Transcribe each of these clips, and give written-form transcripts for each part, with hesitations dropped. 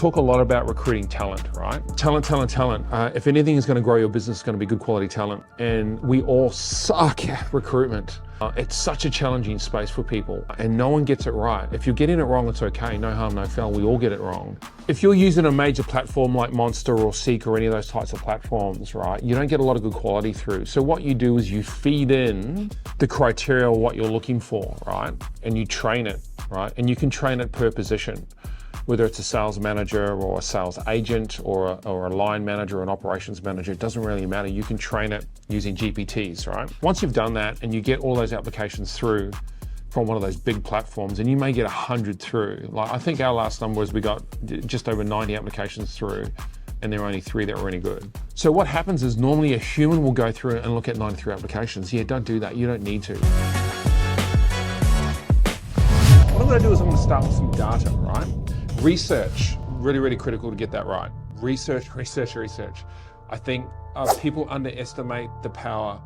talk a lot about recruiting talent, right? Talent. If anything is going to grow your business, it's going to be good quality talent. And we all suck at recruitment. It's such a challenging space for people and no one gets it right. If you're getting it wrong, it's okay. No harm, no foul. We all get it wrong. If you're using a major platform like Monster or Seek or any of those types of platforms, right, you don't get a lot of good quality through. So what you do is you feed in the criteria of what you're looking for, right? And you train it, right? And you can train it per position, whether it's a sales manager or a sales agent or a line manager or an operations manager, it doesn't really matter. You can train it using GPTs, right? Once you've done that and you get all those applications through from one of those big platforms, and you may get 100 through. Like I think our last number was we got just over 90 applications through and there were only 3 that were any good. So what happens is normally a human will go through and look at 93 applications. Yeah, don't do that. You don't need to. What I'm gonna do is I'm gonna start with some data, right? Research, really critical to get that right. Research. I think people underestimate the power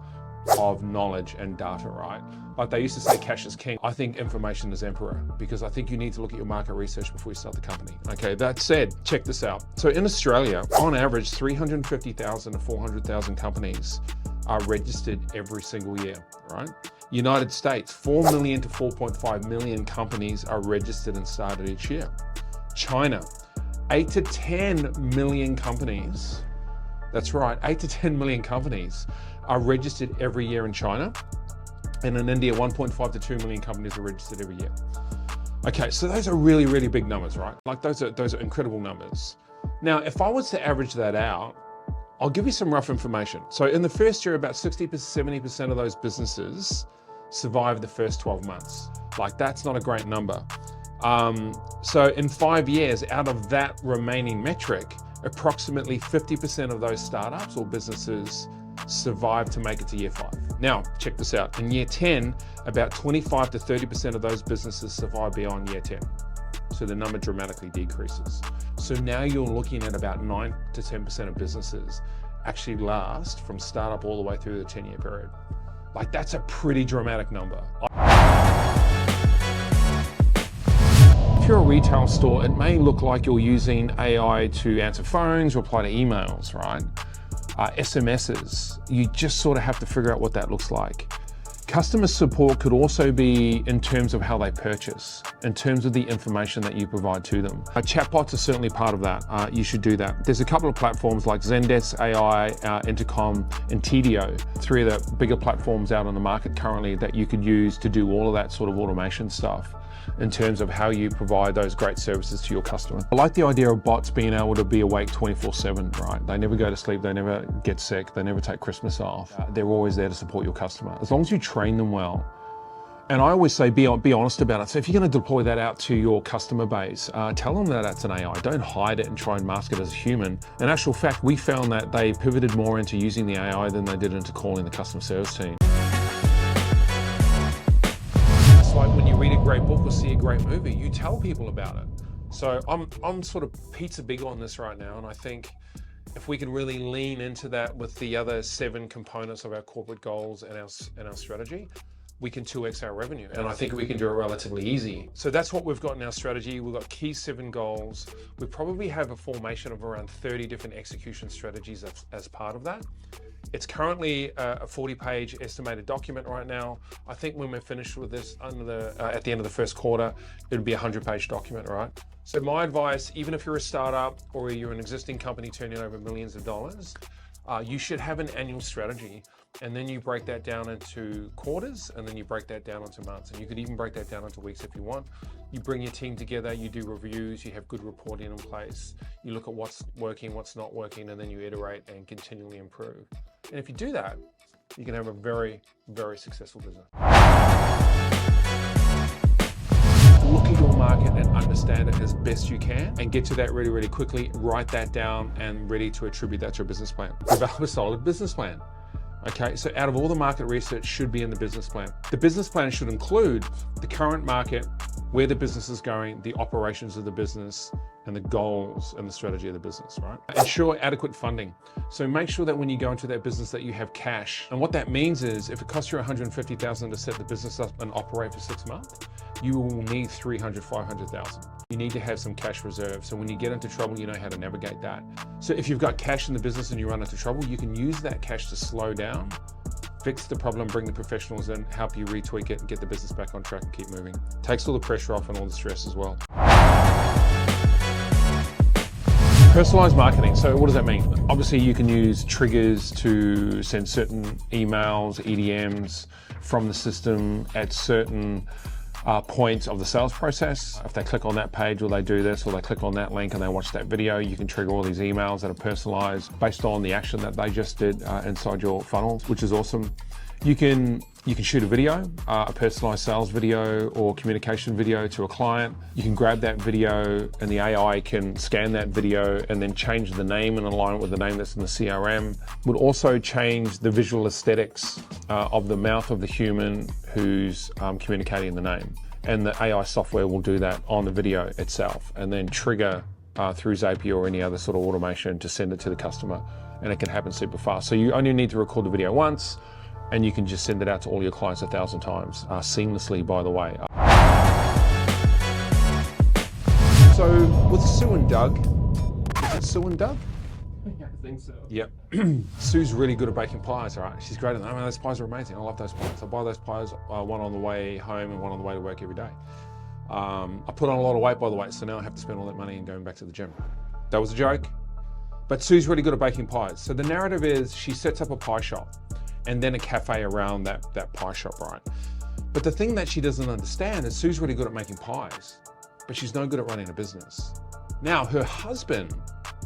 of knowledge and data, right? Like they used to say cash is king. I think information is emperor because I think you need to look at your market research before you start the company. Okay, that said, check this out. So in Australia, on average, 350,000 to 400,000 companies are registered every single year, right? United States, 4 million to 4.5 million companies are registered and started each year. China, 8 to 10 million companies. That's right, 8 to 10 million companies are registered every year in China. And in India, 1.5 to 2 million companies are registered every year. Okay, so those are really big numbers, right? Like those are incredible numbers. Now, if I was to average that out, I'll give you some rough information. So in the first year, about 60 to 70% of those businesses survive the first 12 months. Like that's not a great number. So in 5 years, out of that remaining metric, approximately 50% of those startups or businesses survive to make it to year 5. Now, check this out. In year 10, about 25 to 30% of those businesses survive beyond year 10. So the number dramatically decreases. So now you're looking at about 9 to 10% of businesses actually last from startup all the way through the 10-year period. Like that's a pretty dramatic number. If you're a retail store, it may look like you're using AI to answer phones, reply to emails, right? SMSs, you just sort of have to figure out what that looks like. Customer support could also be in terms of how they purchase, in terms of the information that you provide to them. Chatbots are certainly part of that. You should do that. There's a couple of platforms like Zendesk AI, Intercom, and TDO, 3 of the bigger platforms out on the market currently that you could use to do all of that sort of automation stuff in terms of how you provide those great services to your customer. I like the idea of bots being able to be awake 24/7, right? They never go to sleep, they never get sick, they never take Christmas off. They're always there to support your customer. As long as you train them well. And I always say, be honest about it. So if you're gonna deploy that out to your customer base, tell them that that's an AI. Don't hide it and try and mask it as a human. In actual fact, we found that they pivoted more into using the AI than they did into calling the customer service team. Like when you read a great book or see a great movie, you tell people about it. So I'm sort of pizza big on this right now, and I think if we can really lean into that with the other 7 components of our corporate goals and our strategy, we can 2x our revenue. And I think we can do it relatively easy. So that's what we've got in our strategy. We've got key 7 goals. We probably have a formation of around 30 different execution strategies as part of that. It's currently a 40-page estimated document right now. I think when we're finished with this at the end of the first quarter, it'll be a 100-page document, right? So my advice, even if you're a startup or you're an existing company turning over millions of dollars, you should have an annual strategy. And then you break that down into quarters, and then you break that down into months. And you could even break that down into weeks if you want. You bring your team together, you do reviews, you have good reporting in place. You look at what's working, what's not working, and then you iterate and continually improve. And if you do that, you can have a very successful business. Look at your market and understand it as best you can and get to that really quickly. Write that down and ready to attribute that to a business plan. Develop a solid business plan. Okay, so out of all the market research should be in the business plan. The business plan should include the current market, where the business is going, the operations of the business, and the goals and the strategy of the business, right? Ensure adequate funding. So make sure that when you go into that business that you have cash. And what that means is if it costs you $150,000 to set the business up and operate for 6 months, you will need $300,000, $500,000. you need to have some cash reserve. So when you get into trouble, you know how to navigate that. So if you've got cash in the business and you run into trouble, you can use that cash to slow down, fix the problem, bring the professionals in, help you retweak it and get the business back on track and keep moving. Takes all the pressure off and all the stress as well. Personalized marketing. So what does that mean? Obviously you can use triggers to send certain emails, EDMs from the system at certain points of the sales process. If they click on that page or they do this or they click on that link and they watch that video, you can trigger all these emails that are personalized based on the action that they just did inside your funnel, which is awesome. You can shoot a video, a personalized sales video or communication video to a client. You can grab that video and the AI can scan that video and then change the name and align it with the name that's in the CRM. Would also change the visual aesthetics of the mouth of the human who's communicating the name. And the AI software will do that on the video itself and then trigger through Zapier or any other sort of automation to send it to the customer, and it can happen super fast. So you only need to record the video once, and you can just send it out to all your clients 1,000 times, seamlessly, by the way. So with Sue and Doug, is it Sue and Doug? Yeah, I think so. Yep. Sue's really good at baking pies, all right? She's great at them. I mean, those pies are amazing. I love those pies. I buy those pies, one on the way home and one on the way to work every day. I put on a lot of weight, by the way, so now I have to spend all that money and going back to the gym. That was a joke. But Sue's really good at baking pies. So the narrative is she sets up a pie shop and then a cafe around that pie shop, right? But the thing that she doesn't understand is Sue's really good at making pies, but she's no good at running a business. Now, her husband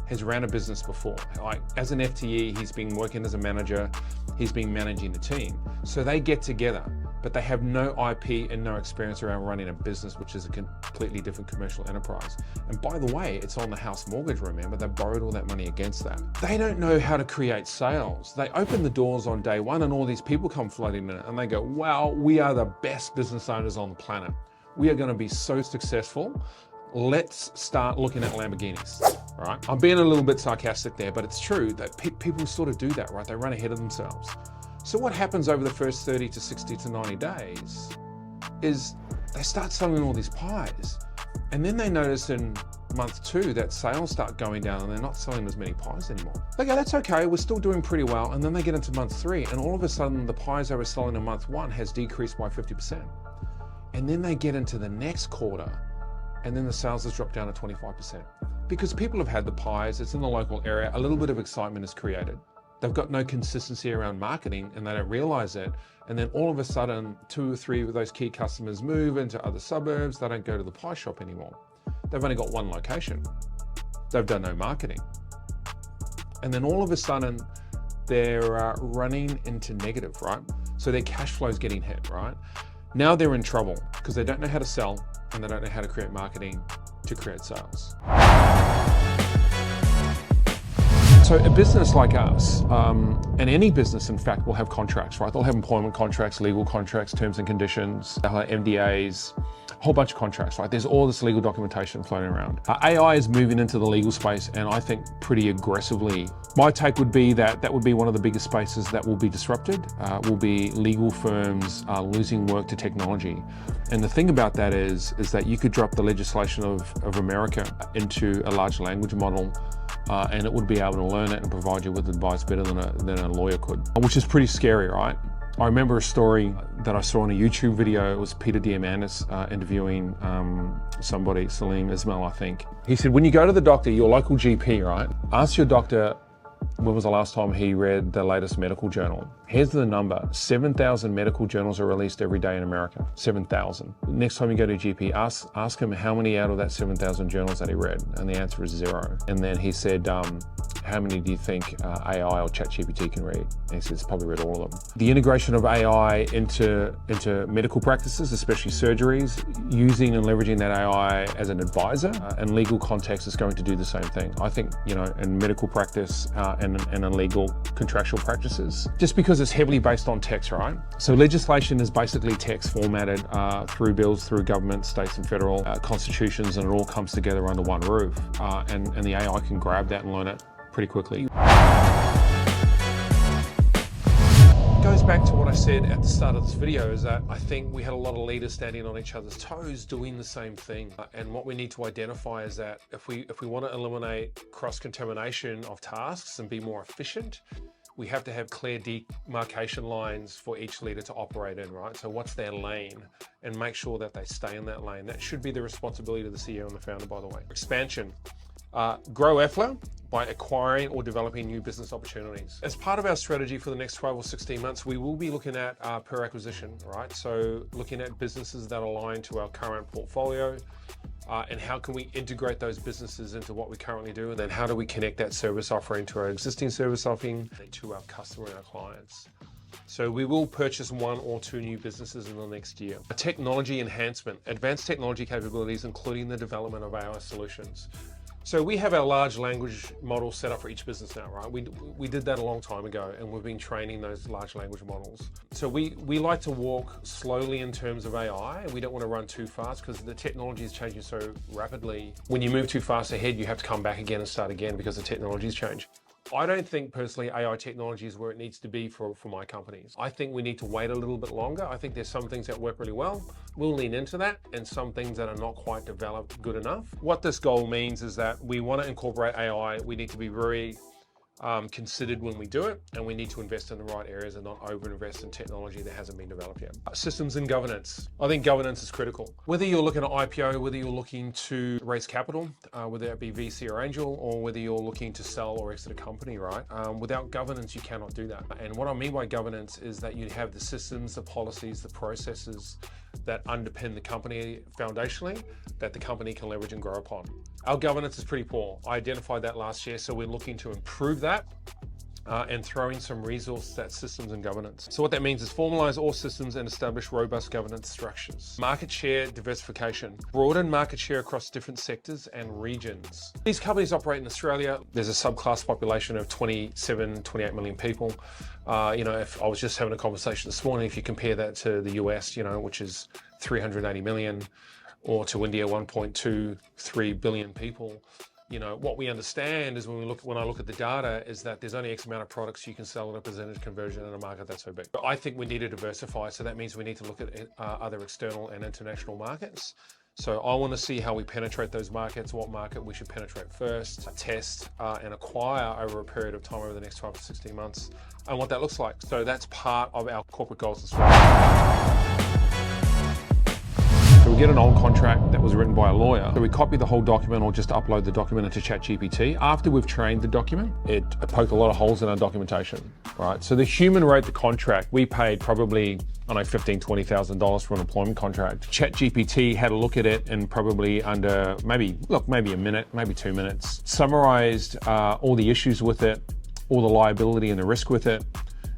has ran a business before. Like as an FTE, he's been working as a manager, he's been managing the team. So they get together, but they have no IP and no experience around running a business, which is a completely different commercial enterprise. And by the way, it's on the house mortgage, remember? They borrowed all that money against that. They don't know how to create sales. They open the doors on day one and all these people come flooding in and they go, wow, we are the best business owners on the planet. We are gonna be so successful. Let's start looking at Lamborghinis, right? I'm being a little bit sarcastic there, but it's true that people sort of do that, right? They run ahead of themselves. So what happens over the first 30 to 60 to 90 days is they start selling all these pies. And then they notice in month 2 that sales start going down and they're not selling as many pies anymore. They go, that's okay, we're still doing pretty well. And then they get into month 3 and all of a sudden the pies they were selling in month 1 has decreased by 50%. And then they get into the next quarter and then the sales has dropped down to 25%. Because people have had the pies, it's in the local area, a little bit of excitement is created. They've got no consistency around marketing and they don't realize it. And then all of a sudden, 2 or 3 of those key customers move into other suburbs. They don't go to the pie shop anymore. They've only got one location. They've done no marketing. And then all of a sudden, they're running into negative, right? So their cash flow is getting hit, right? Now they're in trouble because they don't know how to sell and they don't know how to create marketing to create sales. So a business like us, and any business in fact, will have contracts, right? They'll have employment contracts, legal contracts, terms and conditions, they'll have MDAs, a whole bunch of contracts, right? There's all this legal documentation floating around. AI is moving into the legal space and I think pretty aggressively. My take would be that that would be one of the biggest spaces that will be disrupted, will be legal firms losing work to technology. And the thing about that is that you could drop the legislation of America into a large language model and it would be able to learn it and provide you with advice better than a lawyer could, which is pretty scary, right? I remember a story that I saw in a YouTube video. It was Peter Diamandis interviewing somebody, Salim Ismail, I think. He said, when you go to the doctor, your local GP, right? Ask your doctor, when was the last time he read the latest medical journal? Here's the number, 7,000 medical journals are released every day in America, 7,000. Next time you go to a GP, ask him how many out of that 7,000 journals that he read, and the answer is 0. And then he said, how many do you think AI or ChatGPT can read? And he said, it's probably read all of them. The integration of AI into medical practices, especially surgeries, using and leveraging that AI as an advisor and legal context is going to do the same thing. I think, you know, in medical practice and in legal contractual practices, just because it's heavily based on text, right? So legislation is basically text formatted through bills, through government, states and federal constitutions, and it all comes together under one roof. And the AI can grab that and learn it pretty quickly. It goes back to what I said at the start of this video is that I think we had a lot of leaders standing on each other's toes doing the same thing. And what we need to identify is that if we want to eliminate cross-contamination of tasks and be more efficient, we have to have clear demarcation lines for each leader to operate in, right? So what's their lane, and make sure that they stay in that lane. That should be the responsibility of the CEO and the founder, by the way. Expansion. Grow EFLA by acquiring or developing new business opportunities. As part of our strategy for the next 12 or 16 months, we will be looking at per acquisition, right? So looking at businesses that align to our current portfolio, and how can we integrate those businesses into what we currently do, and then how do we connect that service offering to our existing service offering and to our customer and our clients. So we will purchase 1 or 2 new businesses in the next year. A technology enhancement, advanced technology capabilities, including the development of AI solutions. So we have our large language model set up for each business now, right? We did that a long time ago, and we've been training those large language models. So we like to walk slowly in terms of AI. We don't want to run too fast because the technology is changing so rapidly. When you move too fast ahead, you have to come back again and start again because the technology's changed. I don't think personally AI technology is where it needs to be for my companies. I think we need to wait a little bit longer. I think there's some things that work really well. We'll lean into that, and some things that are not quite developed good enough. What this goal means is that we want to incorporate AI. We need to be very considered when we do it, and we need to invest in the right areas and not over-invest in technology that hasn't been developed yet. Systems and governance. I think governance is critical. Whether you're looking at IPO, whether you're looking to raise capital, whether it be VC or angel, or whether you're looking to sell or exit a company, right? Without governance, you cannot do that. And what I mean by governance is that you have the systems, the policies, the processes that underpin the company foundationally, that the company can leverage and grow upon. Our governance is pretty poor. I identified that last year, so we're looking to improve that and throw in some resources at systems and governance. So what that means is formalize all systems and establish robust governance structures. Market share diversification. Broaden market share across different sectors and regions. These companies operate in Australia. There's a subclass population of 27, 28 million people. If I was just having a conversation this morning, if you compare that to the US, which is 380 million, or to India, 1.23 billion people, what we understand is when I look at the data is that there's only X amount of products you can sell at a percentage conversion in a market that's so big. But I think we need to diversify. So that means we need to look at other external and international markets. So I want to see how we penetrate those markets, what market we should penetrate first, test and acquire over a period of time over the next 12 to 16 months, and what that looks like. So that's part of our corporate goals as well. So we get an old contract that was written by a lawyer. So we copy the whole document or just upload the document into ChatGPT. After we've trained the document, it poked a lot of holes in our documentation, right? So the human wrote the contract. We paid probably, $15,000, $20,000 for an employment contract. ChatGPT had a look at it and probably under maybe a minute, maybe 2 minutes, summarized all the issues with it, all the liability and the risk with it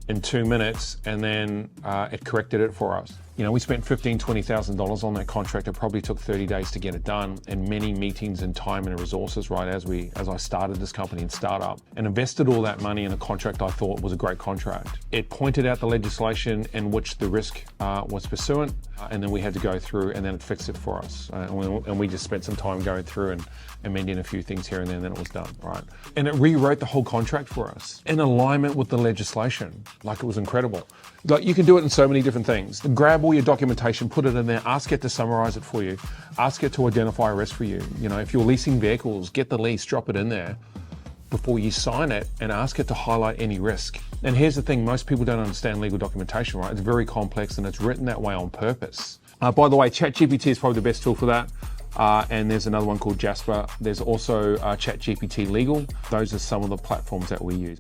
in 2 minutes, and then it corrected it for us. We spent $15,000, $20,000 on that contract. It probably took 30 days to get it done, and many meetings and time and resources, right, as I started this company and startup, and invested all that money in a contract I thought was a great contract. It pointed out the legislation in which the risk was pursuant, and then we had to go through, and then it fixed it for us. And we just spent some time going through and amending a few things here and there, and then it was done, right? And it rewrote the whole contract for us in alignment with the legislation. Like, it was incredible. Like, you can do it in so many different things. Grab all your documentation, put it in there, ask it to summarize it for you, ask it to identify a risk for you. If you're leasing vehicles, get the lease, drop it in there before you sign it, and ask it to highlight any risk. And here's the thing, most people don't understand legal documentation, right? It's very complex, and it's written that way on purpose. By the way, ChatGPT is probably the best tool for that. And there's another one called Jasper. There's also ChatGPT Legal. Those are some of the platforms that we use.